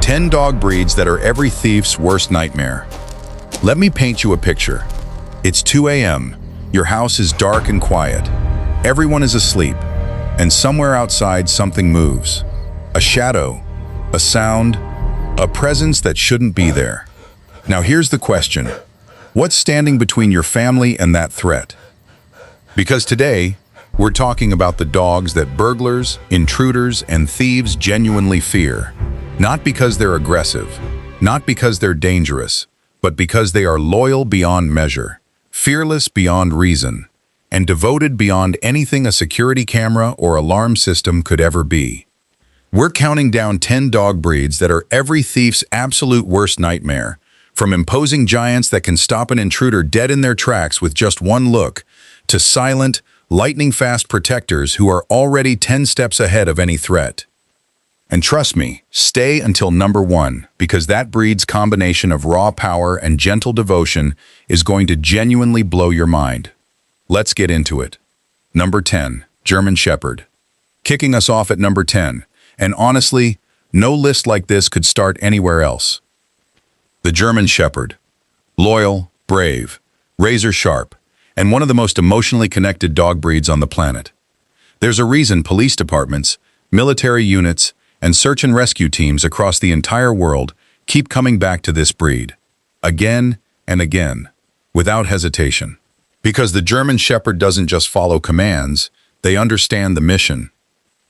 10 dog breeds that are every thief's worst nightmare. Let me paint you a picture. It's 2 a.m. Your house is dark and quiet. Everyone is asleep, and somewhere outside something moves. A shadow, a sound, a presence that shouldn't be there. Now here's the question. What's standing between your family and that threat? Because today, we're talking about the dogs that burglars, intruders, and thieves genuinely fear. Not because they're aggressive, not because they're dangerous, but because they are loyal beyond measure, fearless beyond reason, and devoted beyond anything a security camera or alarm system could ever be. We're counting down 10 dog breeds that are every thief's absolute worst nightmare, from imposing giants that can stop an intruder dead in their tracks with just one look, to silent, lightning-fast protectors who are already 10 steps ahead of any threat. And trust me, stay until number 1, because that breed's combination of raw power and gentle devotion is going to genuinely blow your mind. Let's get into it. Number 10, German Shepherd. Kicking us off at number 10, and honestly, no list like this could start anywhere else. The German Shepherd. Loyal, brave, razor-sharp, and one of the most emotionally connected dog breeds on the planet. There's a reason police departments, military units, and search and rescue teams across the entire world keep coming back to this breed, again and again, without hesitation. Because the German Shepherd doesn't just follow commands, they understand the mission.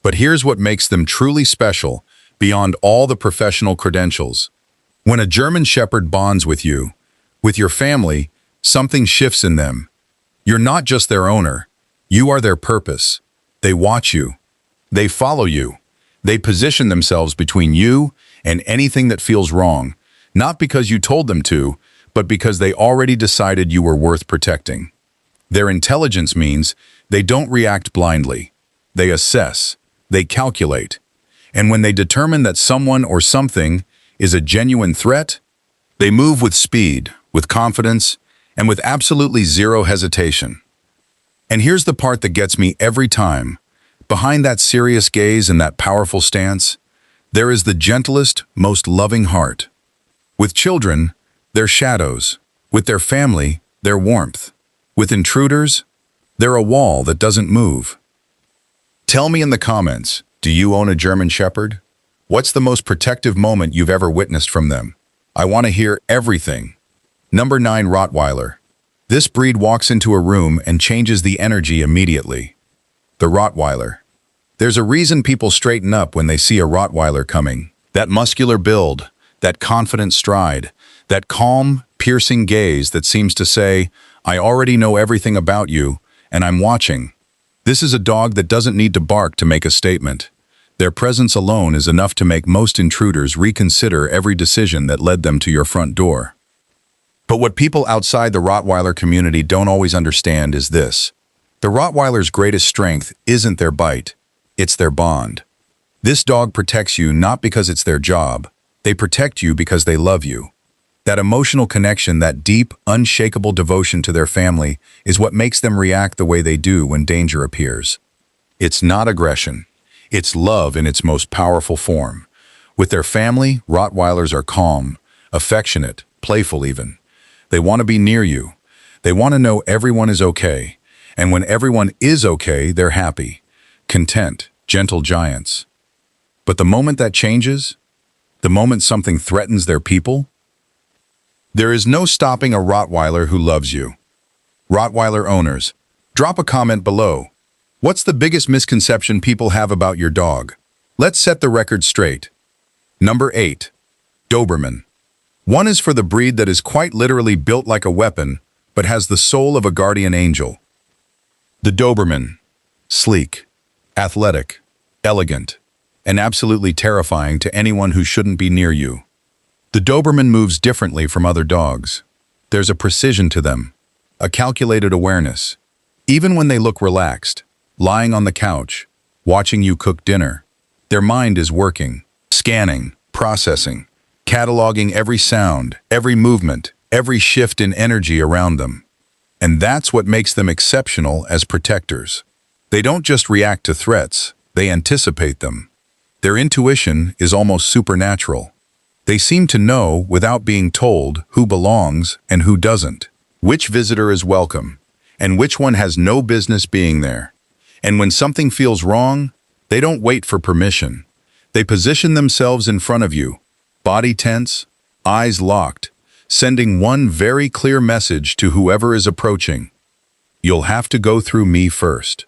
But here's what makes them truly special, beyond all the professional credentials. When a German Shepherd bonds with you, with your family, something shifts in them. You're not just their owner, you are their purpose. They watch you. They follow you. They position themselves between you and anything that feels wrong, not because you told them to, but because they already decided you were worth protecting. Their intelligence means they don't react blindly. They assess, they calculate, and when they determine that someone or something is a genuine threat, they move with speed, with confidence, and with absolutely zero hesitation. And here's the part that gets me every time. Behind that serious gaze and that powerful stance, there is the gentlest, most loving heart. With children, they're shadows. With their family, they're warmth. With intruders, they're a wall that doesn't move. Tell me in the comments, do you own a German Shepherd? What's the most protective moment you've ever witnessed from them? I want to hear everything. Number 9, Rottweiler. This breed walks into a room and changes the energy immediately. The Rottweiler. There's a reason people straighten up when they see a Rottweiler coming. That muscular build, that confident stride, that calm, piercing gaze that seems to say, I already know everything about you, and I'm watching. This is a dog that doesn't need to bark to make a statement. Their presence alone is enough to make most intruders reconsider every decision that led them to your front door. But what people outside the Rottweiler community don't always understand is this. The Rottweiler's greatest strength isn't their bite, it's their bond. This dog protects you not because it's their job, they protect you because they love you. That emotional connection, that deep, unshakable devotion to their family is what makes them react the way they do when danger appears. It's not aggression, it's love in its most powerful form. With their family, Rottweilers are calm, affectionate, playful even. They want to be near you. They want to know everyone is okay. And when everyone is okay, they're happy, content, gentle giants. But the moment that changes, the moment something threatens their people, there is no stopping a Rottweiler who loves you. Rottweiler owners, drop a comment below. What's the biggest misconception people have about your dog? Let's set the record straight. Number 8, Doberman. One is for the breed that is quite literally built like a weapon, but has the soul of a guardian angel. The Doberman. Sleek, athletic, elegant, and absolutely terrifying to anyone who shouldn't be near you. The Doberman moves differently from other dogs. There's a precision to them, a calculated awareness. Even when they look relaxed, lying on the couch, watching you cook dinner, their mind is working, scanning, processing, cataloging every sound, every movement, every shift in energy around them. And that's what makes them exceptional as protectors. They don't just react to threats, they anticipate them. Their intuition is almost supernatural. They seem to know, without being told, who belongs and who doesn't, which visitor is welcome, and which one has no business being there. And when something feels wrong, they don't wait for permission. They position themselves in front of you, body tense, eyes locked, sending one very clear message to whoever is approaching. You'll have to go through me first.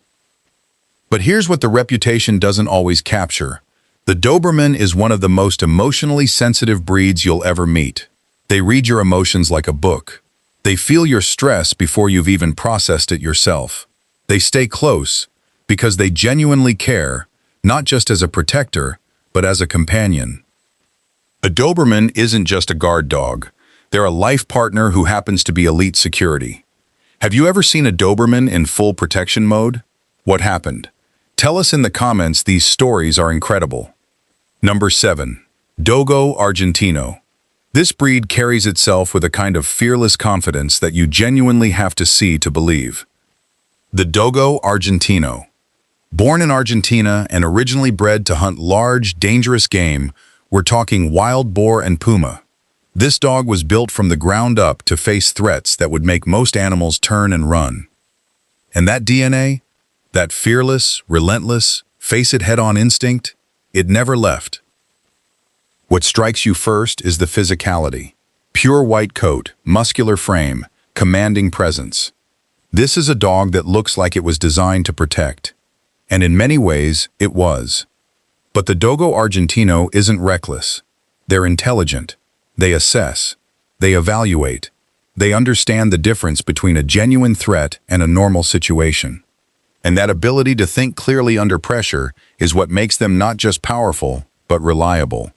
But here's what the reputation doesn't always capture. The Doberman is one of the most emotionally sensitive breeds you'll ever meet. They read your emotions like a book. They feel your stress before you've even processed it yourself. They stay close because they genuinely care, not just as a protector, but as a companion. A Doberman isn't just a guard dog. They're a life partner who happens to be elite security. Have you ever seen a Doberman in full protection mode? What happened? Tell us in the comments. These stories are incredible. Number 7. Dogo Argentino. This breed carries itself with a kind of fearless confidence that you genuinely have to see to believe. The Dogo Argentino. Born in Argentina and originally bred to hunt large, dangerous game, we're talking wild boar and puma. This dog was built from the ground up to face threats that would make most animals turn and run. And that DNA, that fearless, relentless, face-it-head-on instinct, it never left. What strikes you first is the physicality. Pure white coat, muscular frame, commanding presence. This is a dog that looks like it was designed to protect. And in many ways, it was. But the Dogo Argentino isn't reckless. They're intelligent. They assess. They evaluate. They understand the difference between a genuine threat and a normal situation. And that ability to think clearly under pressure is what makes them not just powerful, but reliable.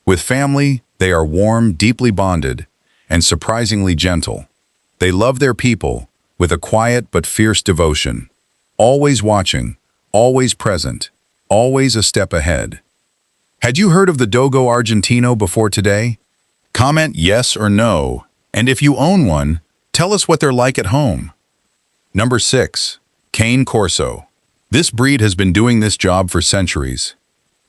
With family, they are warm, deeply bonded, and surprisingly gentle. They love their people with a quiet but fierce devotion, always watching, always present, always a step ahead. Had you heard of the Dogo Argentino before today? Comment yes or no, and if you own one, tell us what they're like at home. Number 6. Cane Corso. This breed has been doing this job for centuries.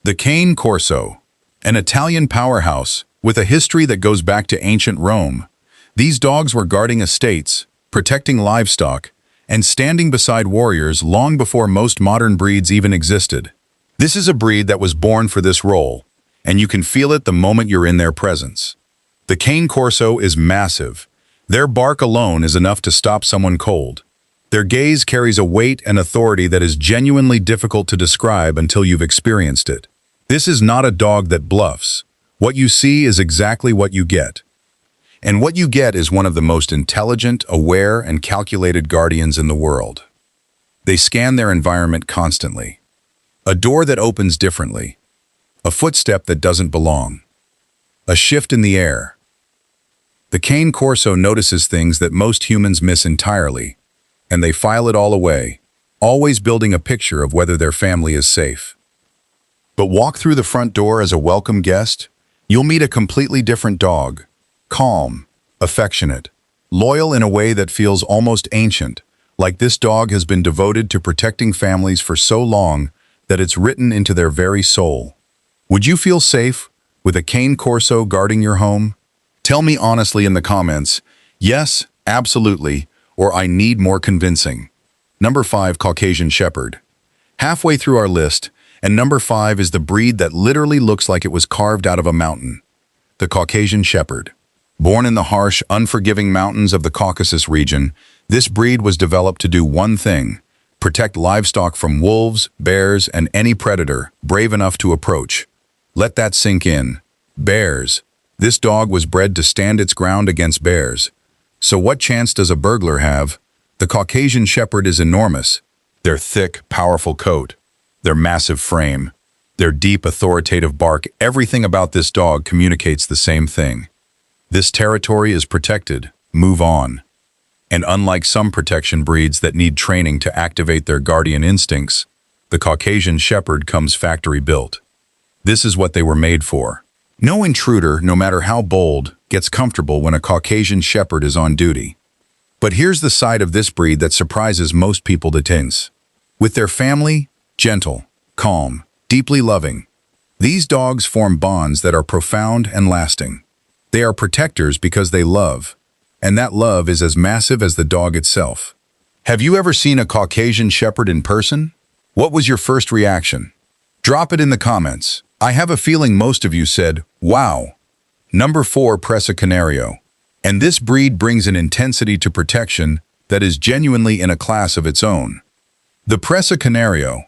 The Cane Corso, an Italian powerhouse with a history that goes back to ancient Rome. These dogs were guarding estates, protecting livestock, and standing beside warriors long before most modern breeds even existed. This is a breed that was born for this role, and you can feel it the moment you're in their presence. The Cane Corso is massive. Their bark alone is enough to stop someone cold. Their gaze carries a weight and authority that is genuinely difficult to describe until you've experienced it. This is not a dog that bluffs. What you see is exactly what you get. And what you get is one of the most intelligent, aware, and calculated guardians in the world. They scan their environment constantly. A door that opens differently. A footstep that doesn't belong. A shift in the air. The Cane Corso notices things that most humans miss entirely, and they file it all away, always building a picture of whether their family is safe. But walk through the front door as a welcome guest, you'll meet a completely different dog. Calm, affectionate, loyal in a way that feels almost ancient, like this dog has been devoted to protecting families for so long that it's written into their very soul. Would you feel safe with a Cane Corso guarding your home? Tell me honestly in the comments, yes, absolutely, or I need more convincing. Number 5, Caucasian Shepherd. Halfway through our list, and number 5 is the breed that literally looks like it was carved out of a mountain. The Caucasian Shepherd. Born in the harsh, unforgiving mountains of the Caucasus region, this breed was developed to do one thing: protect livestock from wolves, bears, and any predator brave enough to approach. Let that sink in. Bears. This dog was bred to stand its ground against bears. So what chance does a burglar have? The Caucasian Shepherd is enormous. Their thick, powerful coat, their massive frame, their deep, authoritative bark, everything about this dog communicates the same thing. This territory is protected. Move on. And unlike some protection breeds that need training to activate their guardian instincts, the Caucasian Shepherd comes factory built. This is what they were made for. No intruder, no matter how bold, gets comfortable when a Caucasian Shepherd is on duty. But here's the side of this breed that surprises most people to tense. With their family, gentle, calm, deeply loving. These dogs form bonds that are profound and lasting. They are protectors because they love, and that love is as massive as the dog itself. Have you ever seen a Caucasian Shepherd in person? What was your first reaction? Drop it in the comments. I have a feeling most of you said, wow. Number 4, Presa Canario. And this breed brings an intensity to protection that is genuinely in a class of its own. The Presa Canario,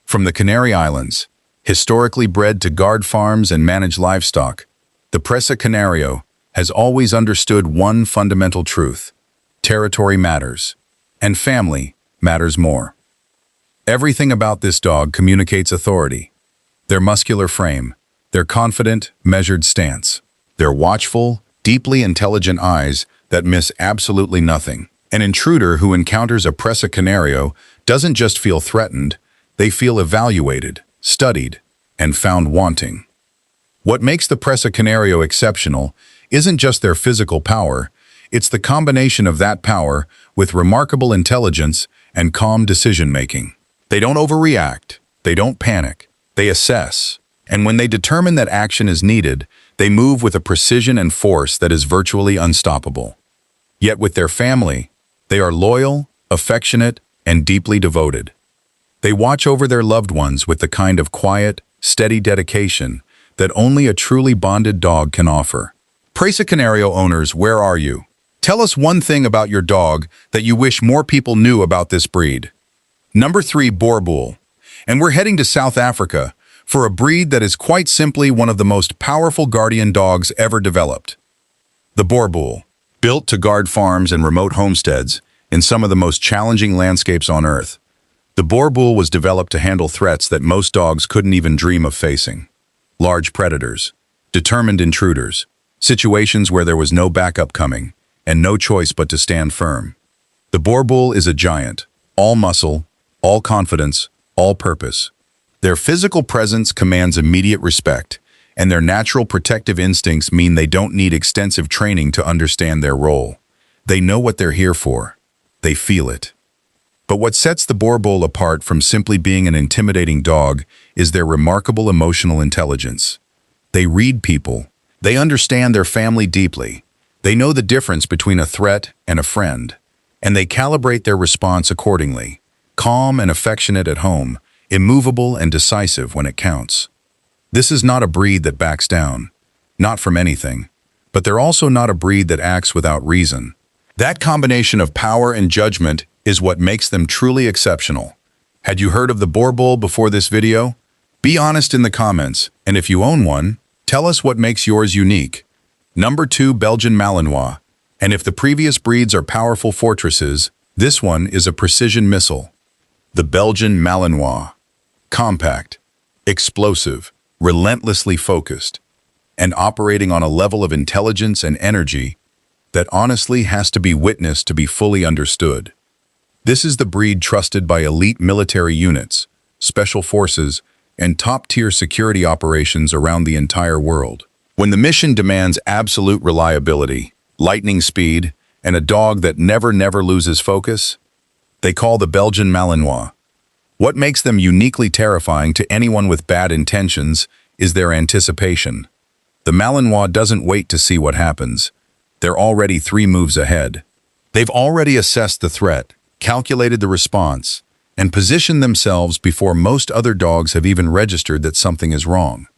from the Canary Islands, historically bred to guard farms and manage livestock, the Presa Canario has always understood one fundamental truth: territory matters, and family matters more. Everything about this dog communicates authority. Their muscular frame, their confident, measured stance, their watchful, deeply intelligent eyes that miss absolutely nothing. An intruder who encounters a Presa Canario doesn't just feel threatened, they feel evaluated, studied, and found wanting. What makes the Presa Canario exceptional isn't just their physical power, it's the combination of that power with remarkable intelligence and calm decision-making. They don't overreact, they don't panic, they assess, and when they determine that action is needed, they move with a precision and force that is virtually unstoppable. Yet with their family, they are loyal, affectionate, and deeply devoted. They watch over their loved ones with the kind of quiet, steady dedication that only a truly bonded dog can offer. Presa Canario owners, where are you? Tell us one thing about your dog that you wish more people knew about this breed. Number 3, Boerboel. And we're heading to South Africa for a breed that is quite simply one of the most powerful guardian dogs ever developed. The Boerboel, built to guard farms and remote homesteads in some of the most challenging landscapes on Earth. The Boerboel was developed to handle threats that most dogs couldn't even dream of facing. Large predators, determined intruders, situations where there was no backup coming, and no choice but to stand firm. The Boerboel is a giant, all muscle, all confidence, all purpose. Their physical presence commands immediate respect, and their natural protective instincts mean they don't need extensive training to understand their role. They know what they're here for. They feel it. But what sets the Boerboel apart from simply being an intimidating dog is their remarkable emotional intelligence. They read people. They understand their family deeply. They know the difference between a threat and a friend, and they calibrate their response accordingly. Calm and affectionate at home, immovable and decisive when it counts. This is not a breed that backs down, not from anything, but they're also not a breed that acts without reason. That combination of power and judgment is what makes them truly exceptional. Had you heard of the Boerboel before this video? Be honest in the comments, and if you own one, tell us what makes yours unique. Number 2, Belgian Malinois. And if the previous breeds are powerful fortresses, this one is a precision missile. The Belgian Malinois. Compact, explosive, relentlessly focused, and operating on a level of intelligence and energy that honestly has to be witnessed to be fully understood. This is the breed trusted by elite military units, special forces, and top-tier security operations around the entire world. When the mission demands absolute reliability, lightning speed, and a dog that never loses focus, they call the Belgian Malinois. What makes them uniquely terrifying to anyone with bad intentions is their anticipation. The Malinois doesn't wait to see what happens. They're already 3 moves ahead. They've already assessed the threat, calculated the response, and positioned themselves before most other dogs have even registered that something is wrong.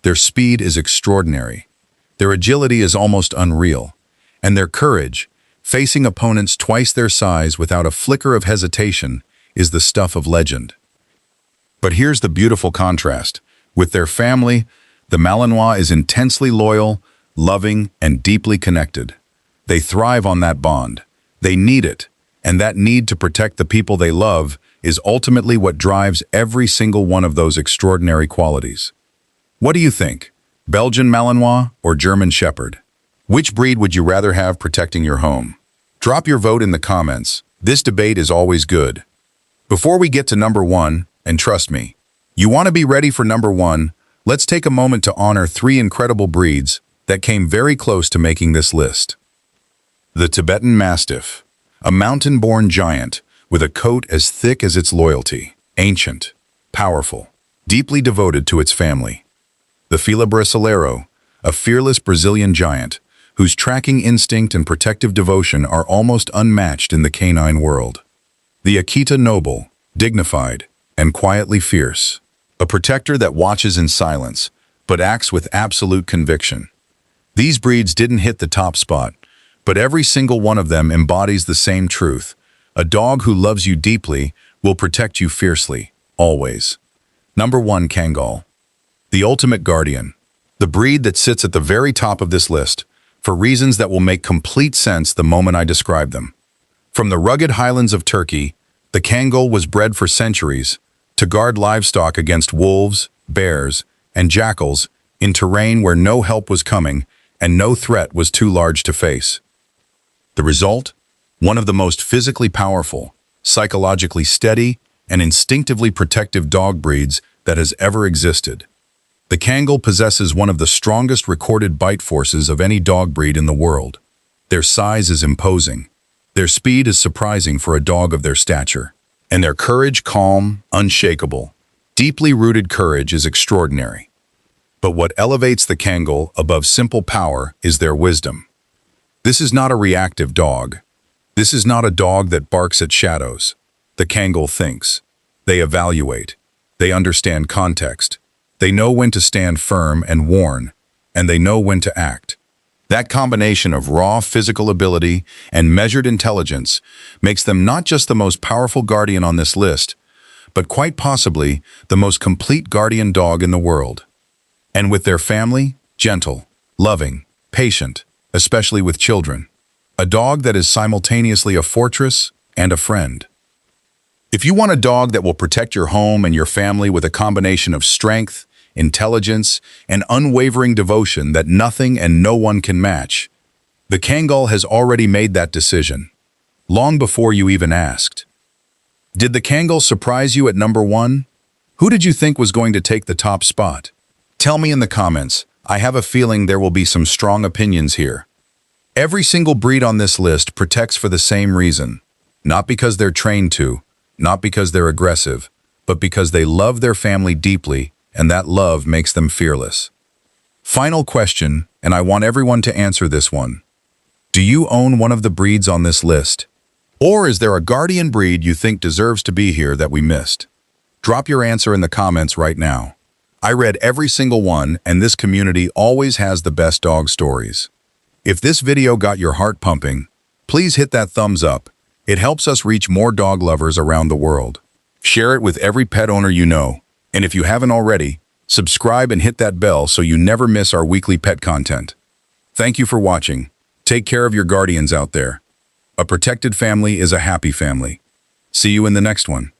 Their speed is extraordinary. Their agility is almost unreal. And their courage, facing opponents twice their size without a flicker of hesitation, is the stuff of legend. But here's the beautiful contrast. With their family, the Malinois is intensely loyal, loving, and deeply connected. They thrive on that bond. They need it, and that need to protect the people they love is ultimately what drives every single one of those extraordinary qualities. What do you think? Belgian Malinois or German Shepherd? Which breed would you rather have protecting your home? Drop your vote in the comments. This debate is always good. Before we get to number 1, and trust me, you want to be ready for number 1, let's take a moment to honor 3 incredible breeds that came very close to making this list. The Tibetan Mastiff, a mountain-born giant with a coat as thick as its loyalty, ancient, powerful, deeply devoted to its family. The Fila Brasileiro, a fearless Brazilian giant, whose tracking instinct and protective devotion are almost unmatched in the canine world. The Akita Noble, dignified and quietly fierce, a protector that watches in silence, but acts with absolute conviction. These breeds didn't hit the top spot, but every single one of them embodies the same truth. A dog who loves you deeply will protect you fiercely, always. Number 1, Kangal. The ultimate guardian. The breed that sits at the very top of this list, for reasons that will make complete sense the moment I describe them. From the rugged highlands of Turkey, the Kangal was bred for centuries to guard livestock against wolves, bears, and jackals in terrain where no help was coming and no threat was too large to face. The result? One of the most physically powerful, psychologically steady, and instinctively protective dog breeds that has ever existed. The Kangal possesses one of the strongest recorded bite forces of any dog breed in the world. Their size is imposing. Their speed is surprising for a dog of their stature. And their courage calm, unshakable. Deeply rooted courage is extraordinary. But what elevates the Kangal above simple power is their wisdom. This is not a reactive dog. This is not a dog that barks at shadows. The Kangal thinks. They evaluate. They understand context. They know when to stand firm and warn, and they know when to act. That combination of raw physical ability and measured intelligence makes them not just the most powerful guardian on this list, but quite possibly the most complete guardian dog in the world. And with their family, gentle, loving, patient, especially with children. A dog that is simultaneously a fortress and a friend. If you want a dog that will protect your home and your family with a combination of strength, intelligence, and unwavering devotion that nothing and no one can match, the Kangal has already made that decision, long before you even asked. Did the Kangal surprise you at number 1? Who did you think was going to take the top spot? Tell me in the comments. I have a feeling there will be some strong opinions here. Every single breed on this list protects for the same reason, not because they're trained to, not because they're aggressive, but because they love their family deeply, and that love makes them fearless. Final question, and I want everyone to answer this one. Do you own one of the breeds on this list? Or is there a guardian breed you think deserves to be here that we missed? Drop your answer in the comments right now. I read every single one, and this community always has the best dog stories. If this video got your heart pumping, please hit that thumbs up. It helps us reach more dog lovers around the world. Share it with every pet owner you know. And if you haven't already, subscribe and hit that bell so you never miss our weekly pet content. Thank you for watching. Take care of your guardians out there. A protected family is a happy family. See you in the next one.